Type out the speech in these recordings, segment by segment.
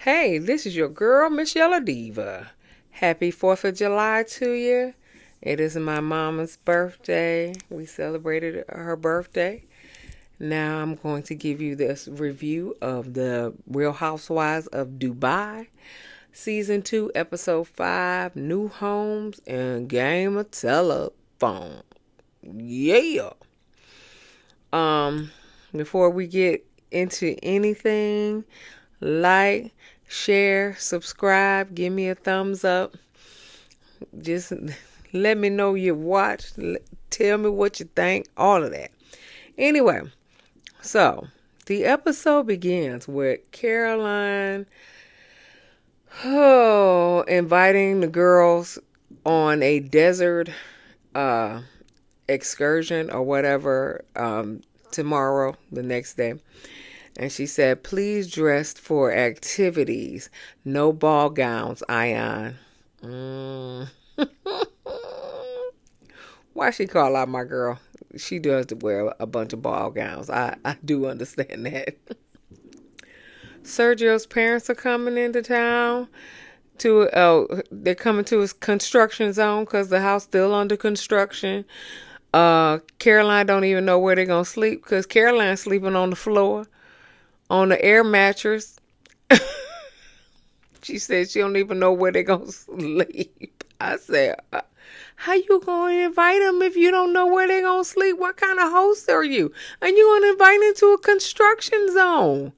Hey, this is your girl, msyelladiva. Happy 4th of July to you. It is my mama's birthday. We celebrated her birthday. Now I'm going to give you this review of the Real Housewives of Dubai, Season 2, Episode 5, New Homes and Game of Telephone. Yeah. Before we get into anything, like, share, subscribe, give me a thumbs up. Just let me know you watched. Tell me what you think, all of that. Anyway, so the episode begins with Caroline inviting the girls on a desert excursion or whatever tomorrow, the next day. And she said, please dress for activities. No ball gowns, Ion. Why she call out my girl? She does wear a bunch of ball gowns. I do understand that. Sergio's parents are coming into town. They're coming to his construction zone because the house still under construction. Caroline don't even know where they're going to sleep because Caroline's sleeping on the floor. On the air mattress. She said she don't even know where they're going to sleep. I said, how you going to invite them if you don't know where they're going to sleep? What kind of host are you? And you going to invite them to a construction zone?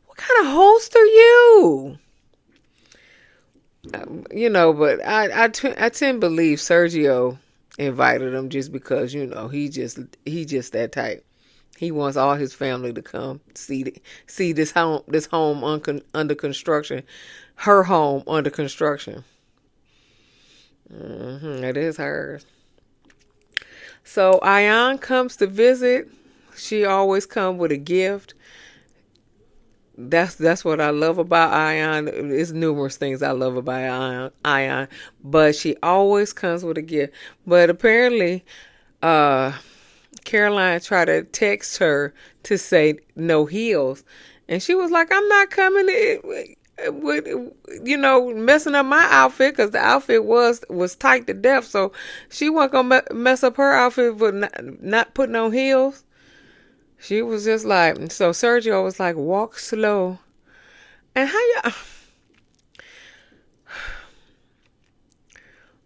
What kind of host are you? But I tend to believe Sergio invited them just because, he just that type. He wants all his family to come see this home under construction, her home under construction. It is hers. So Ion comes to visit. She always comes with a gift. That's what I love about Ion. There's numerous things I love about Ion, but she always comes with a gift. But apparently, Caroline tried to text her to say no heels. And she was like, I'm not coming with messing up my outfit because the outfit was tight to death. So she wasn't going to mess up her outfit with not putting on heels. She was just like, so Sergio was like, walk slow. And how you...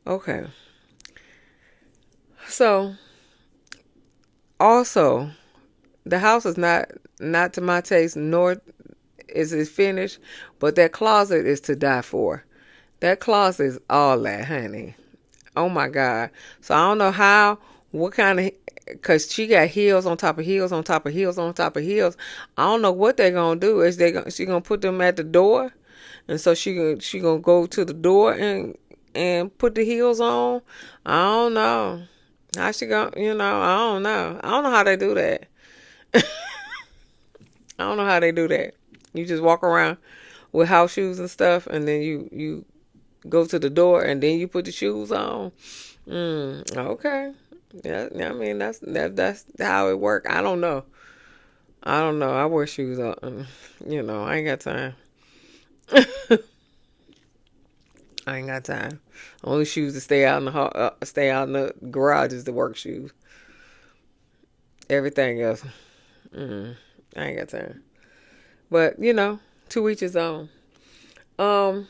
Okay. So... Also, the house is not to my taste, nor is it finished, but that closet is to die for. That closet is all that, honey. Oh my God. So I don't know what kind of, because she got heels on top of heels on top of heels on top of heels. I don't know what they're going to do. Is she going to put them at the door? And so she going to go to the door and put the heels on? I don't know. How she go? I don't know. I don't know how they do that. I don't know how they do that. You just walk around with house shoes and stuff, and then you go to the door, and then you put the shoes on. Okay. Yeah, I mean that's how it work. I don't know. I wear shoes on. I ain't got time. I ain't got time. Only shoes to stay out in the garage is the work shoes. Everything else, I ain't got time. But to each his own. So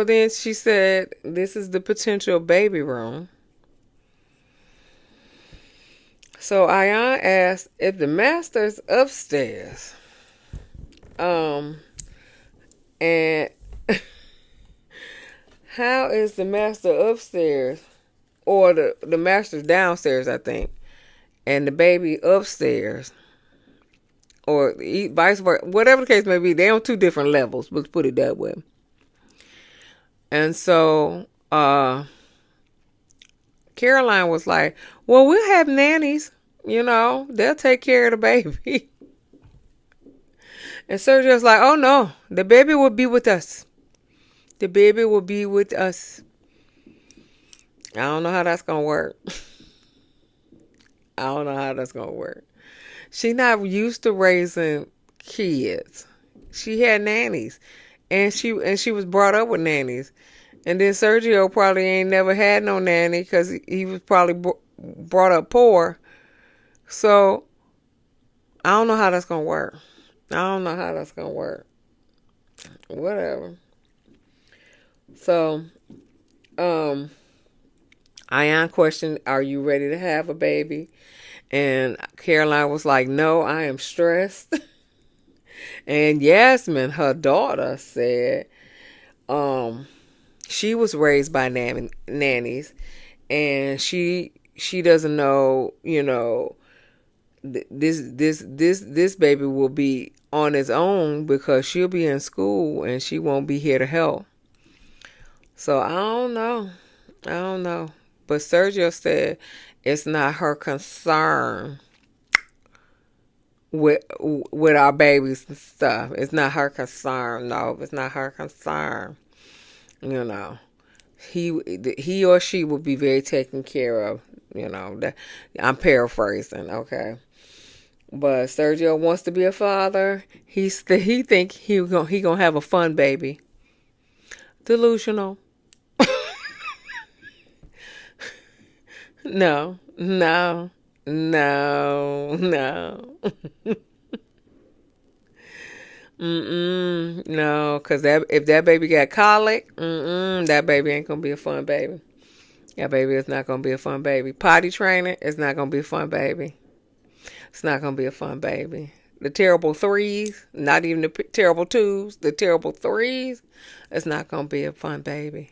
then she said, "This is the potential baby room." So Ion asked if the master's upstairs, and. How is the master upstairs, or the master's downstairs, I think, and the baby upstairs, or vice versa, whatever the case may be, they're on two different levels. Let's put it that way. And so Caroline was like, "Well, we'll have nannies. They'll take care of the baby." And Sergio's like, "Oh no, the baby will be with us. The baby will be with us." I don't know how that's going to work. I don't know how that's going to work. She not used to raising kids. She had nannies. and she was brought up with nannies. And then Sergio probably ain't never had no nanny because he was probably brought up poor. So I don't know how that's gonna work. I don't know how that's gonna work. Whatever. So, Ian questioned, "Are you ready to have a baby?" And Caroline was like, "No, I am stressed." And Yasmin, her daughter, said, she was raised by nannies, and she doesn't know, this baby will be on its own because she'll be in school and she won't be here to help. So I don't know. But Sergio said it's not her concern with our babies and stuff. It's not her concern. No, it's not her concern. He or she will be very taken care of. That I'm paraphrasing, okay. But Sergio wants to be a father. He think he gonna have a fun baby. Delusional. No. No, no, because if that baby got colic, that baby ain't gonna be a fun baby. That baby is not gonna be a fun baby. Potty training is not gonna be a fun baby. It's not gonna be a fun baby. The terrible threes, not even the terrible twos, the terrible threes, it's not gonna be a fun baby.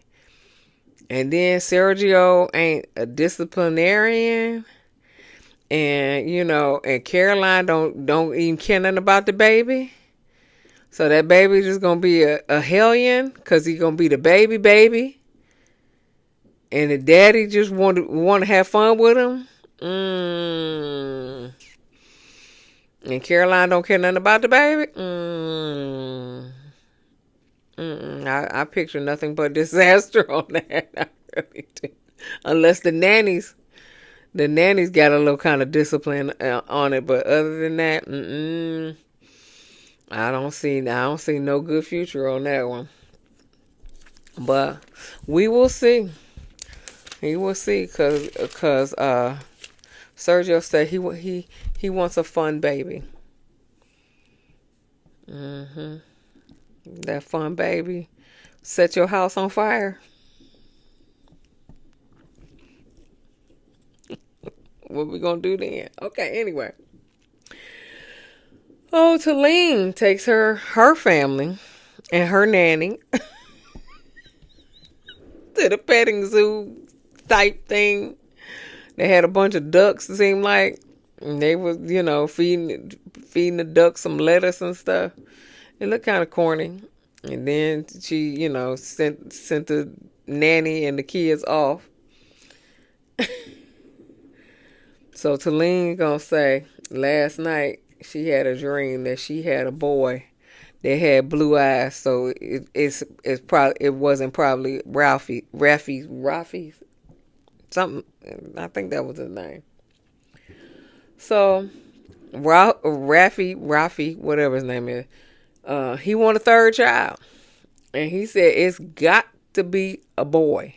And then Sergio ain't a disciplinarian. And and Caroline don't even care nothing about the baby. So that baby just gonna be a hellion because he gonna be the baby. And the daddy just want to have fun with him. And Caroline don't care nothing about the baby. I picture nothing but disaster on that. I really do. Unless the nannies got a little kind of discipline on it, but other than that, I don't see no good future on that one. But we will see. He will see, cause Sergio said he wants a fun baby. That fun baby set your house on fire. What we gonna do then? Okay, anyway. Oh, Taleen takes her family and her nanny to the petting zoo type thing. They had a bunch of ducks, it seemed like. And they was, feeding the ducks some lettuce and stuff. It looked kind of corny. And then she, sent the nanny and the kids off. So Taleen gonna say last night she had a dream that she had a boy that had blue eyes. So it wasn't probably Ralphie something. I think that was his name. So Rafi, whatever his name is, he want a third child, and he said it's got to be a boy.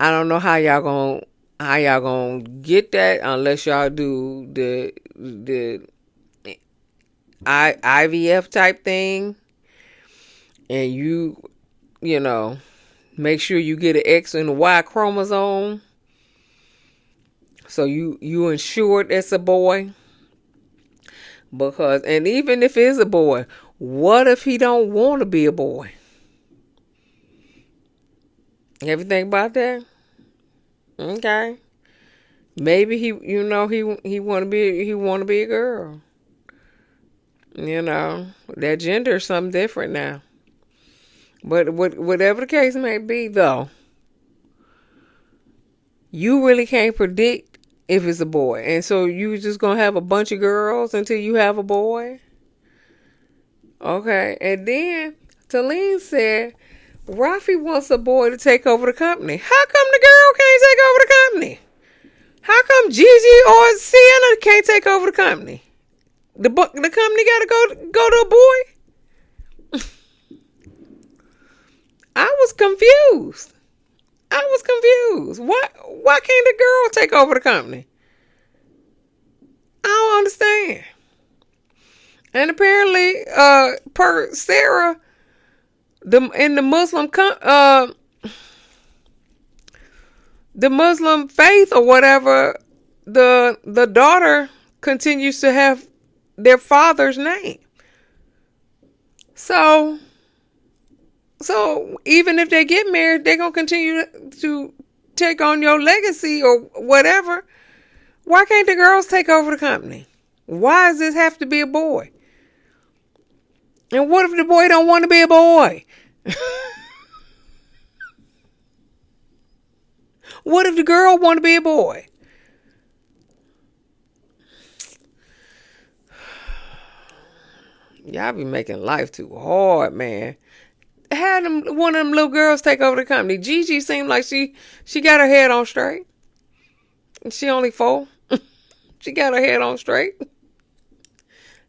I don't know how y'all gonna get that unless y'all do the IVF type thing, and you make sure you get an X and a Y chromosome, so you ensured it's a boy. Because, and even if it's a boy, what if he don't want to be a boy? Ever think about that? Okay. Maybe he want to be a girl. That gender is something different now. But whatever the case may be, though, you really can't predict if it's a boy. And so you just going to have a bunch of girls until you have a boy? Okay. And then Taleen said Rafi wants a boy to take over the company. How come the girl can't take over the company? How come Gigi or Sienna can't take over the company? The company got to go to a boy? I was confused. I was confused. Why can't the girl take over the company? I don't understand. And apparently, per Sarah, in the Muslim faith or whatever, the daughter continues to have their father's name. So even if they get married, they're gonna continue to take on your legacy or whatever. Why can't the girls take over the company? Why does this have to be a boy? And what if the boy don't want to be a boy? What if the girl want to be a boy? Y'all be making life too hard, man. Had one of them little girls take over the company. Gigi seemed like she got her head on straight. She only 4. She got her head on straight.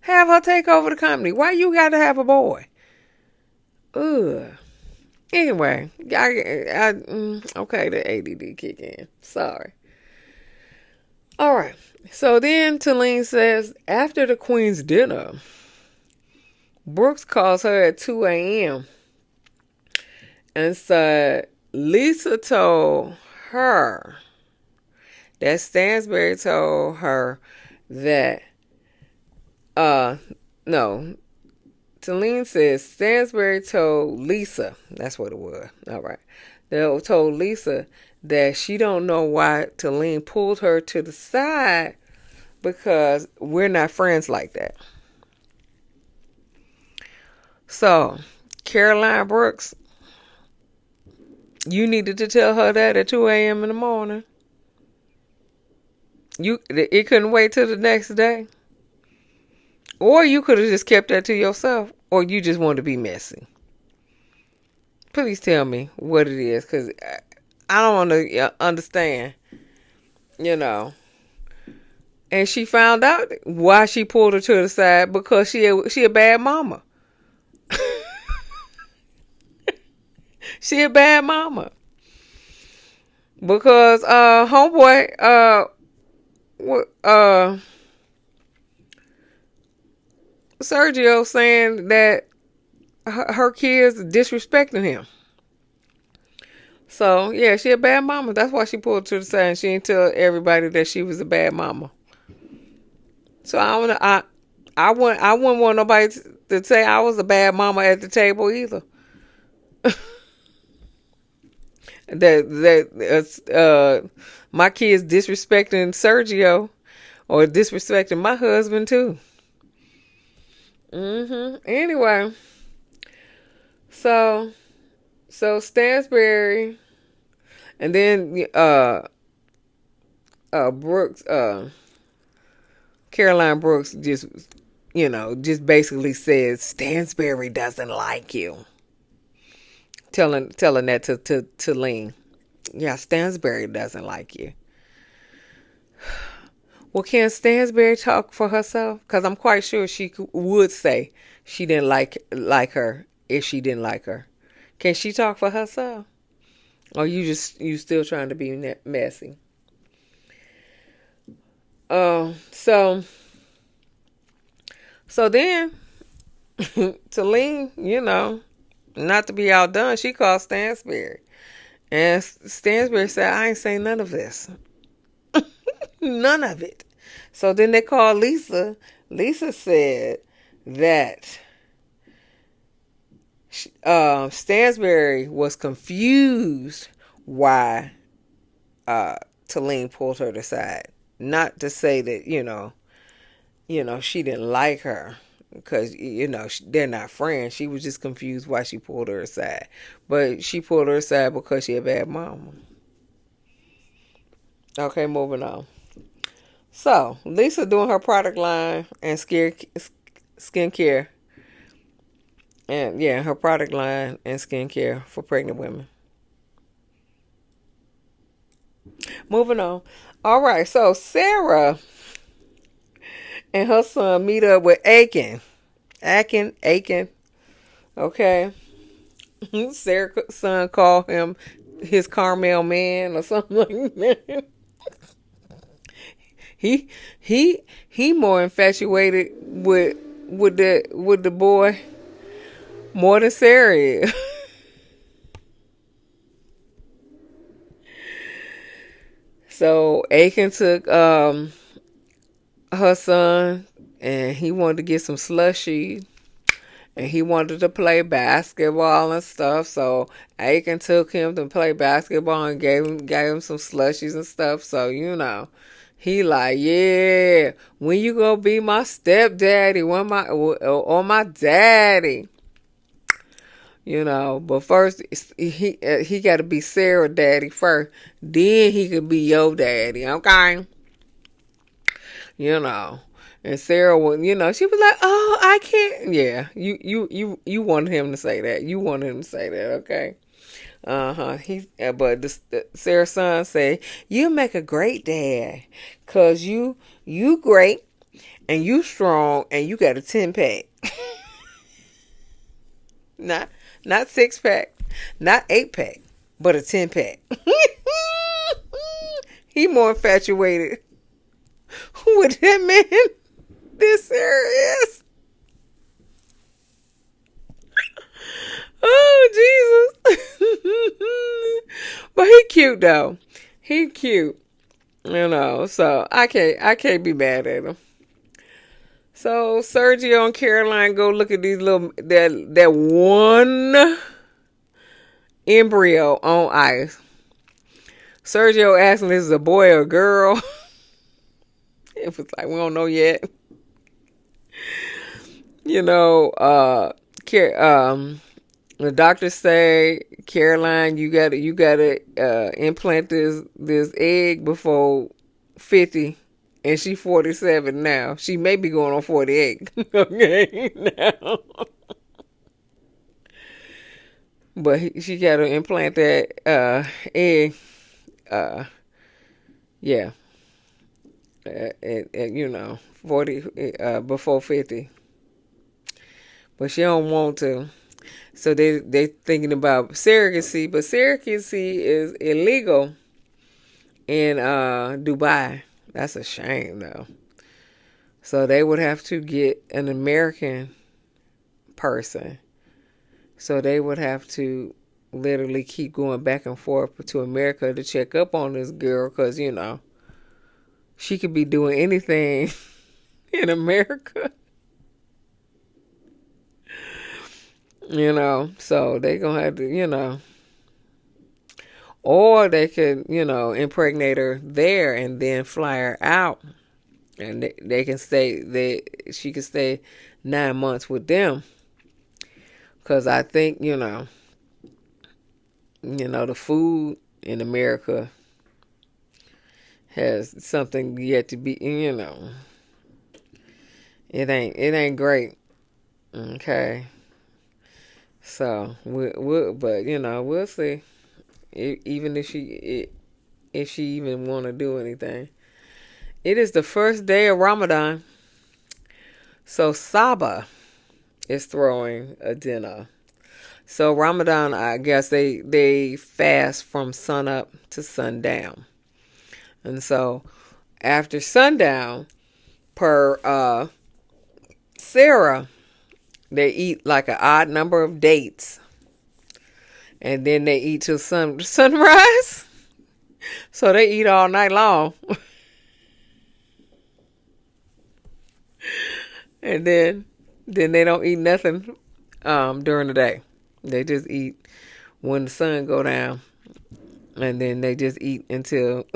Have her take over the company. Why you got to have a boy? Ugh. Anyway, okay, the ADD kick in. Sorry. All right. So then Taleen says, after the Queen's dinner, Brooks calls her at 2 a.m. and said Lisa told her that Stanbury told her that, no, Taleen says Stanbury told Lisa, that's what it was, all right, they told Lisa that she don't know why Taleen pulled her to the side because we're not friends like that. So, Caroline Brooks, you needed to tell her that at 2 a.m. in the morning. It couldn't wait till the next day. Or you could have just kept that to yourself. Or you just want to be messy. Please tell me what it is. Because I don't want to understand. You know. And she found out why she pulled her to the side. Because she a bad mama. She a bad mama. Because homeboy Sergio saying that her kids disrespecting him. So yeah, she a bad mama. That's why she pulled to the side and she didn't tell everybody that she was a bad mama. So I wouldn't want nobody to say I was a bad mama at the table either. that my kids disrespecting Sergio or disrespecting my husband too. Anyway, so Stanbury, and then Brooks, Caroline Brooks just basically says Stanbury doesn't like you. Telling that to Taleen. Yeah, Stanbury doesn't like you. Well, can Stanbury talk for herself? Because I'm quite sure she would say she didn't like her if she didn't like her. Can she talk for herself? Or you still trying to be messy? So then Taleen, not to be outdone, she called Stanbury. And Stanbury said, I ain't saying none of this. None of it. So then they called Lisa. Lisa said that Stanbury was confused why Taleen pulled her aside. Not to say that, she didn't like her. Because, they're not friends. She was just confused why she pulled her aside. But she pulled her aside because she a bad mama. Okay, moving on. So, Lisa doing her product line and skincare. And, yeah, her product line and skincare for pregnant women. Moving on. All right, so Sara and her son meet up with Aiken. Okay. Sarah's son called him his Carmel man or something like that. He he more infatuated with the boy more than Sarah is. So Aiken took her son and he wanted to get some slushy and he wanted to play basketball and stuff. So Aiken took him to play basketball and gave him some slushies and stuff. So he like, yeah, when you gonna be my stepdaddy? Or my daddy? But first he got to be Sarah daddy first. Then he could be your daddy, okay? you know. And Sarah was, she was like, "Oh, I can't." Yeah, you wanted him to say that. You wanted him to say that, okay? But Sarah's son say, "You make a great dad, cause you great and you strong and you got a 10-pack, not 6-pack, not 8-pack, but a 10-pack." He more infatuated with that man. This Sarah is. Oh, Jesus. But he cute though. He cute. So I can't be mad at him. So Sergio and Caroline go look at these that one embryo on ice. Sergio asking if this is a boy or a girl. It was like, we don't know yet. The doctors say, Caroline, you gotta implant this egg before 50, and she 47 now. She may be going on 48. Okay, now. But she gotta implant that egg. Yeah. 40 before 50. But she don't want to. So they thinking about surrogacy, but surrogacy is illegal in Dubai. That's a shame though. So they would have to get an American person. So they would have to literally keep going back and forth to America to check up on this girl, because she could be doing anything in America. So they gonna have to, or they could, impregnate her there and then fly her out, and they can stay. She can stay 9 months with them, because I think the food in America has something yet to be. It ain't great. Okay. So we'll see. Even if she even want to do anything. It is the first day of Ramadan, so Saba is throwing a dinner. So Ramadan, I guess they fast from sun up to sundown, and so after sundown, per Sarah, they eat like an odd number of dates. And then they eat till sunrise. So they eat all night long. And then they don't eat nothing during the day. They just eat when the sun go down. And then they just eat until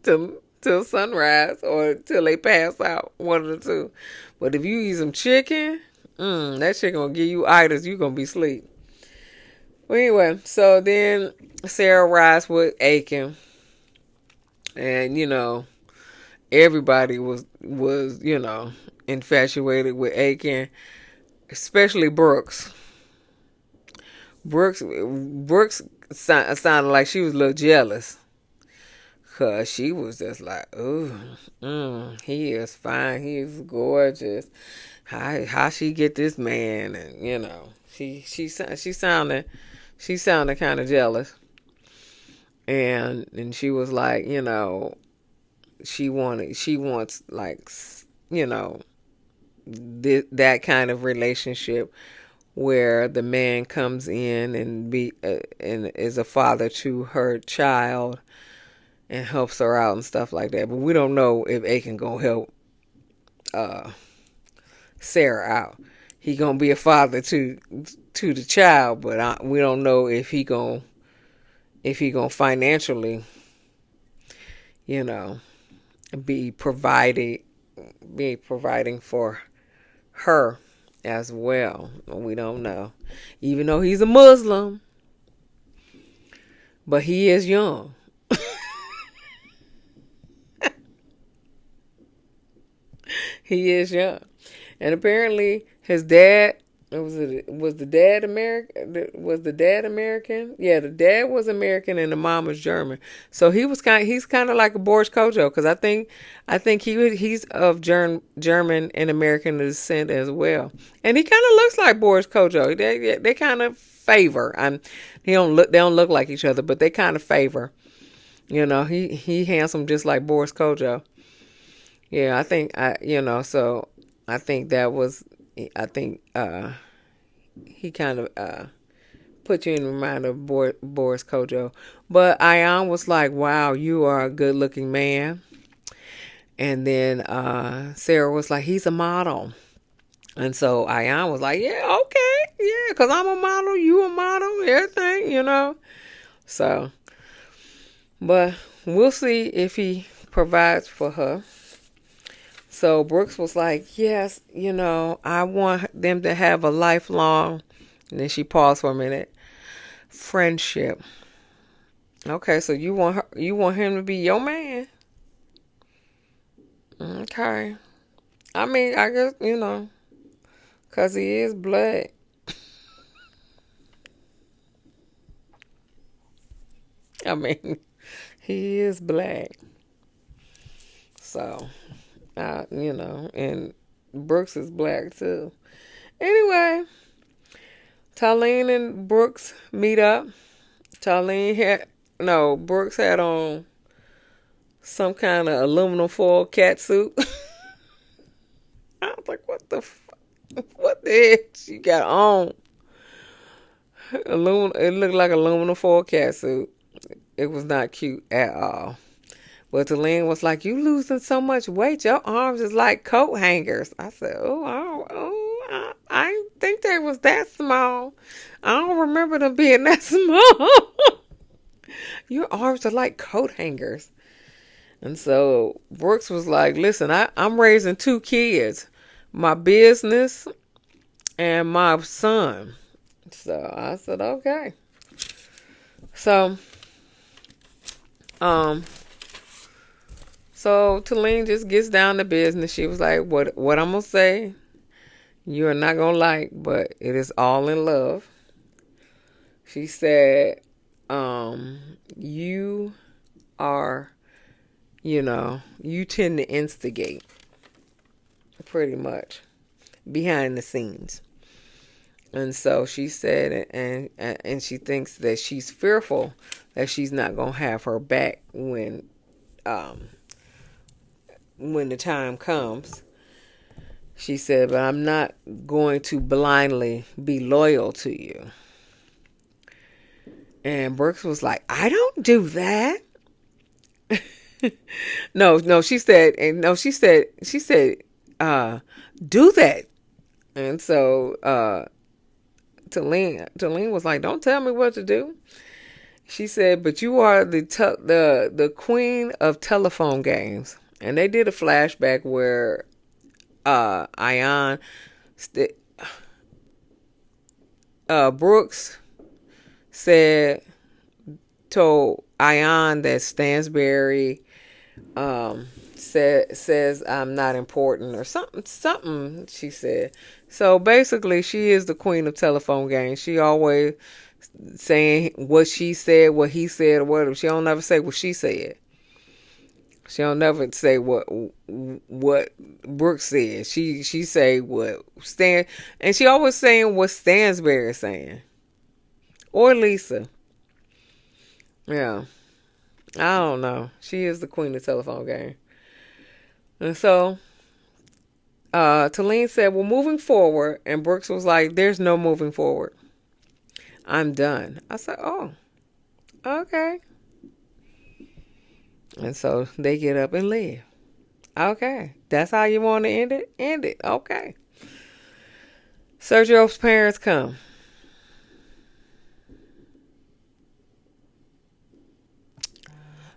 till sunrise or till they pass out. One of the two. But if you eat some chicken, that chicken will give you itis. You're going to be asleep. Well, anyway, so then Sarah rides with Aiken. And, everybody was infatuated with Aiken. Especially Brooks. Brooks sounded like she was a little jealous. Because she was just like, ooh, he is fine. He is gorgeous. How she get this man? And, She sounded kind of jealous, and she was like, she wants like, you know, that kind of relationship where the man comes in and is a father to her child and helps her out and stuff like that. But we don't know if Aiken gonna help uh, Sarah out. He gonna be a father to the child, but we don't know if he gonna financially, you know, be provided be providing for her as well. We don't know, even though he's a Muslim, but he is young. He is young, and apparently his dad was the dad American. Was the dad American? Yeah, the dad was American and the mom was German. So he's kind of like a Boris Kojo, because I think he's of German and American descent as well, and he kind of looks like Boris Kojo. They kind of favor. They don't look like each other, but they kind of favor. He handsome just like Boris Kojo. Yeah, so I think that was, I think he kind of put you in mind of Boris Kojo. But Ayan was like, wow, you are a good looking man. And then Sarah was like, he's a model. And so Ayan was like, yeah, okay, yeah, because I'm a model, you a model, everything. So, but we'll see if he provides for her. So Brooks was like, yes, I want them to have a lifelong, and then she paused for a minute, friendship. Okay, so you want him to be your man. Okay. I mean, I guess, because he is blood. I mean, he is black. So, and Brooks is black too. Anyway, Taleen and Brooks meet up. Brooks had on some kind of aluminum foil cat suit. I was like, what the heck she got on? It looked like aluminum foil cat suit. It was not cute at all. But Taleen was like, you losing so much weight. Your arms is like coat hangers. I said, I didn't think they was that small. I don't remember them being that small. Your arms are like coat hangers. And so Brooks was like, listen, I'm raising 2 kids. My business and my son. So I said, okay. So, So Taleen just gets down to business. She was like, what I'm going to say, you are not going to like, but it is all in love. She said, you are, you tend to instigate pretty much behind the scenes. And so she said, and she thinks that she's fearful that she's not going to have her back when the time comes. She said, but I'm not going to blindly be loyal to you. And Brooks was like, I don't do that. No, she said, do that. And so, Taleen was like, don't tell me what to do. She said, but you are the queen of telephone games. And they did a flashback where Ayan Brooks told Ayan that Stanbury says I'm not important or something she said. So basically she is the queen of telephone games. She always saying what she said, what he said, or whatever. She don't ever say what she said. She don't never say what Brooks said. She say what Stan, and she always saying what Stansberry is saying or Lisa. Yeah, I don't know. She is the queen of telephone game. And so Taleen said, "Well, moving forward," and Brooks was like, "There's no moving forward. I'm done." I said, "Oh, okay." And so they get up and leave. Okay, that's how you want to end it? End it. Okay. Sergio's parents come.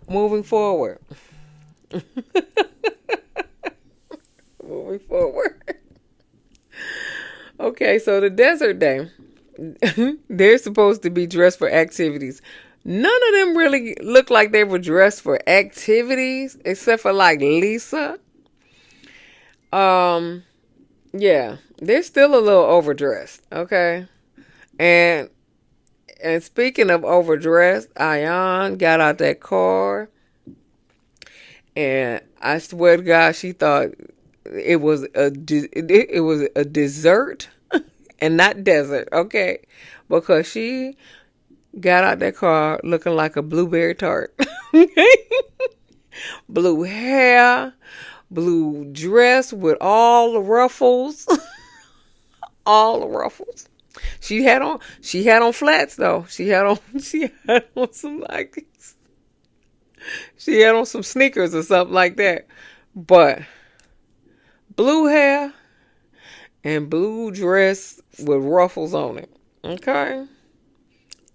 Moving forward. Moving forward. Okay, so the desert day, they're supposed to be dressed for activities. None of them really looked like they were dressed for activities, except for like Lisa. Um, yeah, they're still a little overdressed. Okay, and speaking of overdressed, Ayan got out that car, and I swear to God, she thought it was a dessert and not desert. Okay, because she got out that car looking like a blueberry tart. Blue hair, blue dress with all the ruffles, all the ruffles. She had on flats though. She had on some like she had on some sneakers or something like that. But blue hair and blue dress with ruffles on it. Okay?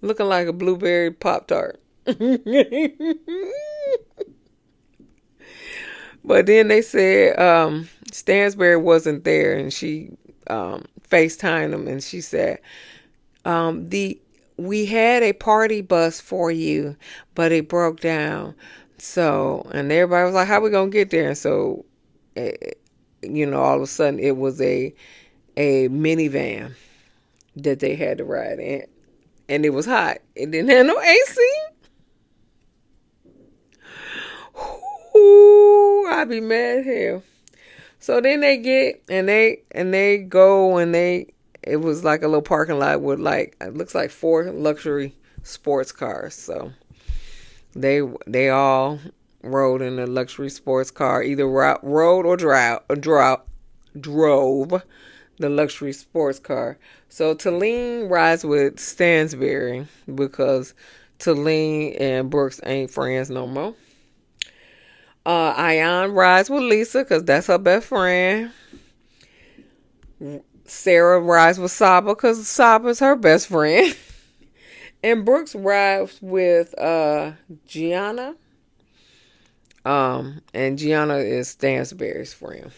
Looking like a blueberry Pop Tart. But then they said Stansbury wasn't there, and she FaceTimed him, and she said, "The we had a party bus for you, but it broke down. So," and everybody was like, "How we gonna get there?" And so, all of a sudden, it was a minivan that they had to ride in, and it was hot. It didn't have no AC. Ooh, I'd be mad as hell. So then they get and they go and it was like a little parking lot with like it looks like 4 luxury sports cars. So they all rode in a luxury sports car, either rode or drove the luxury sports car. So Taleen rides with Stansbury because Taleen and Brooks ain't friends no more. Ayan rides with Lisa because that's her best friend. Sara rides with Saba because Saba's her best friend. And Brooks rides with Gianna. And Gianna is Stansberry's friend.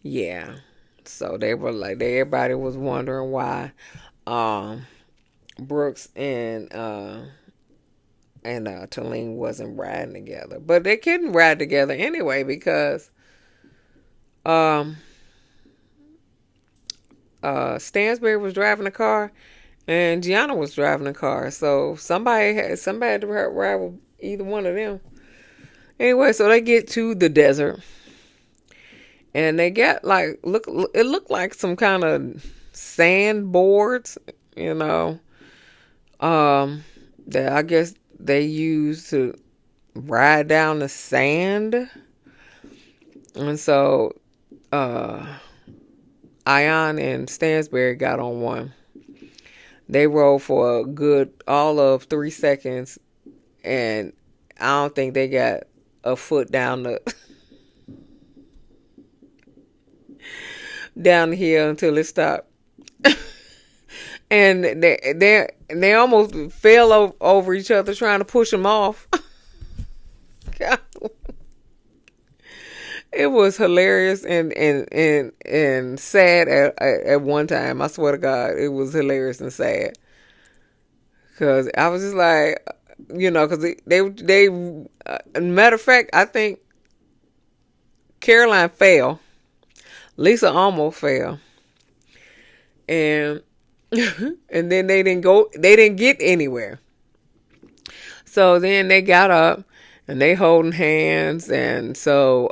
Yeah. So they were like, everybody was wondering why Brooks and Taleen wasn't riding together. But they couldn't ride together anyway because Stansbury was driving the car and Gianna was driving the car. So somebody had to ride with either one of them. Anyway, so they get to the desert. And they got it looked like some kind of sandboards, that I guess they used to ride down the sand. And so Ayan and Stansbury got on one. They rode for a good all of 3 seconds, and I don't think they got a foot down the down the hill until it stopped. And they almost fell over each other trying to push them off. God. It was hilarious and sad at one time. I swear to God, it was hilarious and sad. Cause I was just like, cause they matter of fact, I think Caroline fell. Lisa almost fell. And and then they didn't get anywhere. So then they got up and they holding hands. And so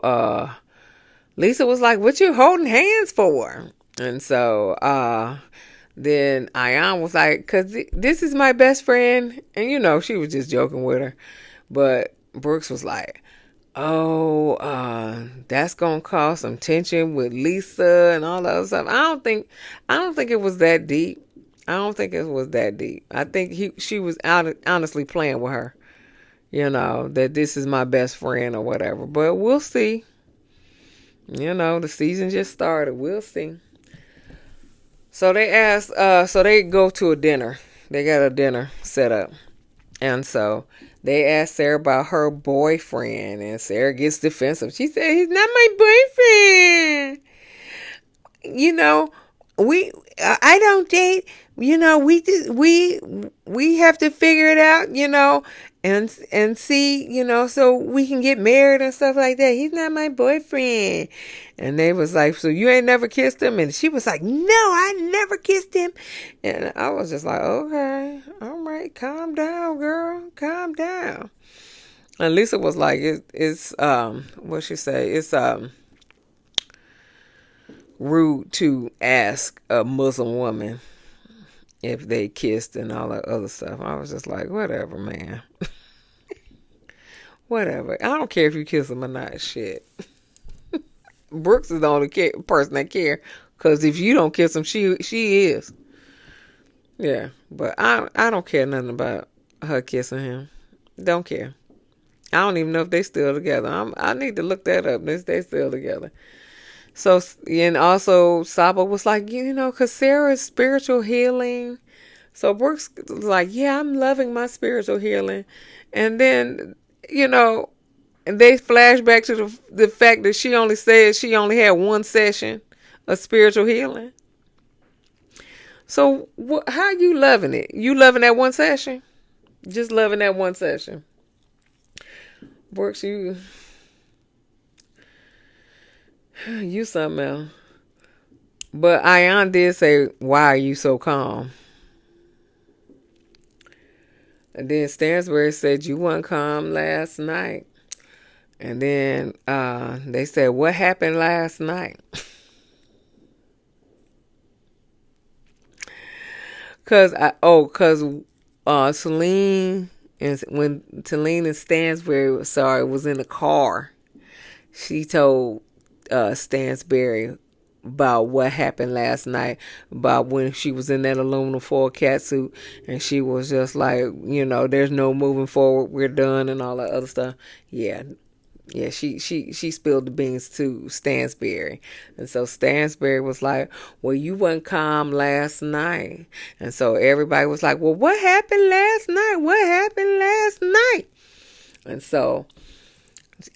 Lisa was like, "What you holding hands for?" And so then Ayan was like, "Cause this is my best friend," and she was just joking with her. But Brooks was like, "Oh, that's gonna cause some tension with Lisa and all that other stuff." I don't think it was that deep. I don't think it was that deep. I think she was honestly playing with her. That this is my best friend or whatever. But we'll see. The season just started. We'll see. So they asked, so they go to a dinner. They got a dinner set up. And so they asked Sara about her boyfriend, and Sara gets defensive. She said, "He's not my boyfriend. You know, I don't date. We have to figure it out. And see, so we can get married and stuff like that. He's not my boyfriend." And they was like, "So you ain't never kissed him?" And she was like, "No, I never kissed him." And I was just like, "Okay, all right, calm down, girl, calm down." And Lisa was like, "It's what she say? It's rude to ask a Muslim woman if they kissed and all that other stuff." I was just like, whatever, man. Whatever. I don't care if you kiss them or not. Shit. Brooks is the only person that care. Because if you don't kiss him, she is. Yeah. But I don't care nothing about her kissing him. Don't care. I don't even know if they still together. I need to look that up. If they still together. So, and also Saba was like, because Sarah's spiritual healing. So Brooks was like, "Yeah, I'm loving my spiritual healing." And then, and they flash back to the fact that she only said she only had one session of spiritual healing. So how you loving it? You loving that one session? Just loving that one session. Brooks, you something else. But Ayan did say, "Why are you so calm?" And then Stanbury said, "You weren't calm last night." And then they said, "What happened last night?" Cause Taleen, and when Taleen and Stanbury was in the car, she told Stanbury about what happened last night, about when she was in that aluminum foil catsuit, and she was just like, "There's no moving forward, we're done," and all that other stuff. Yeah, she spilled the beans to Stanbury, and so Stanbury was like, "Well, you wasn't calm last night," and so everybody was like, "Well, what happened last night? What happened last night?" And so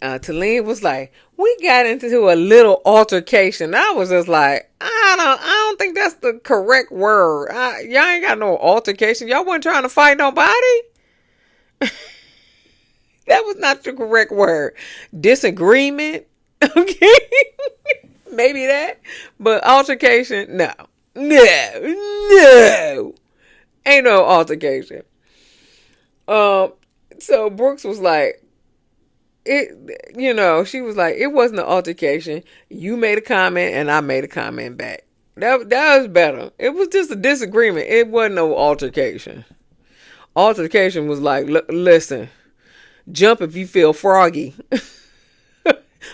Taleen was like, "We got into a little altercation." I was just like, I don't think that's the correct word. Y'all ain't got no altercation. Y'all wasn't trying to fight nobody. That was not the correct word. Disagreement. Okay. Maybe that. But altercation, no. No. Ain't no altercation. So Brooks was like, she was like, "It wasn't an altercation. You made a comment and I made a comment back. That was better. It was just a disagreement. It wasn't no altercation. Altercation was like, listen, jump if you feel froggy.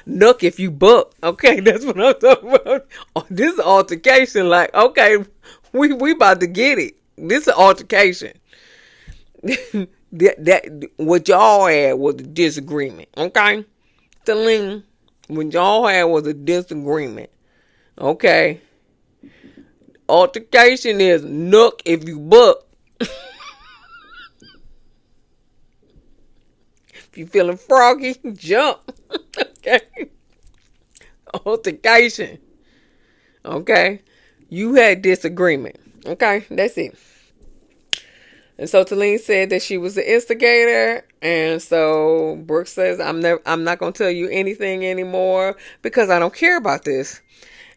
Nuck if you buck." Okay, that's what I'm talking about. This is altercation. Like, okay, we about to get it. This is altercation. That what y'all had was a disagreement. Okay, Taleen, what y'all had was a disagreement. Okay, altercation is nuck if you buck. If you feeling froggy, jump. Okay, altercation. Okay, you had disagreement. Okay, that's it. And so Taleen said that she was the instigator, and so Brooke says, I'm not gonna tell you anything anymore because I don't care about this."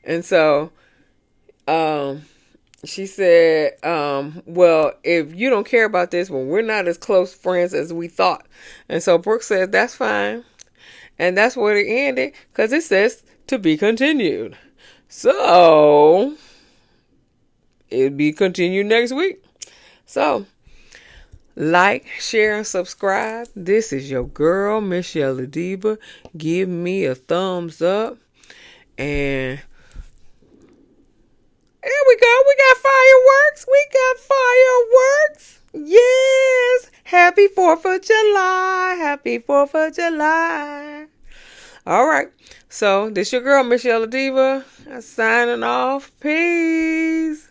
And so She said, well, if you don't care about this, well, we're not as close friends as we thought. And so Brooke said, that's fine. And that's where it ended, because it says to be continued. So it'll be continued next week. So like, share, and subscribe. This is your girl, msyelladiva. Give me a thumbs up. And here we go. We got fireworks. We got fireworks. Yes. Happy 4th of July. Happy 4th of July. All right. So, this your girl, msyelladiva. Signing off. Peace.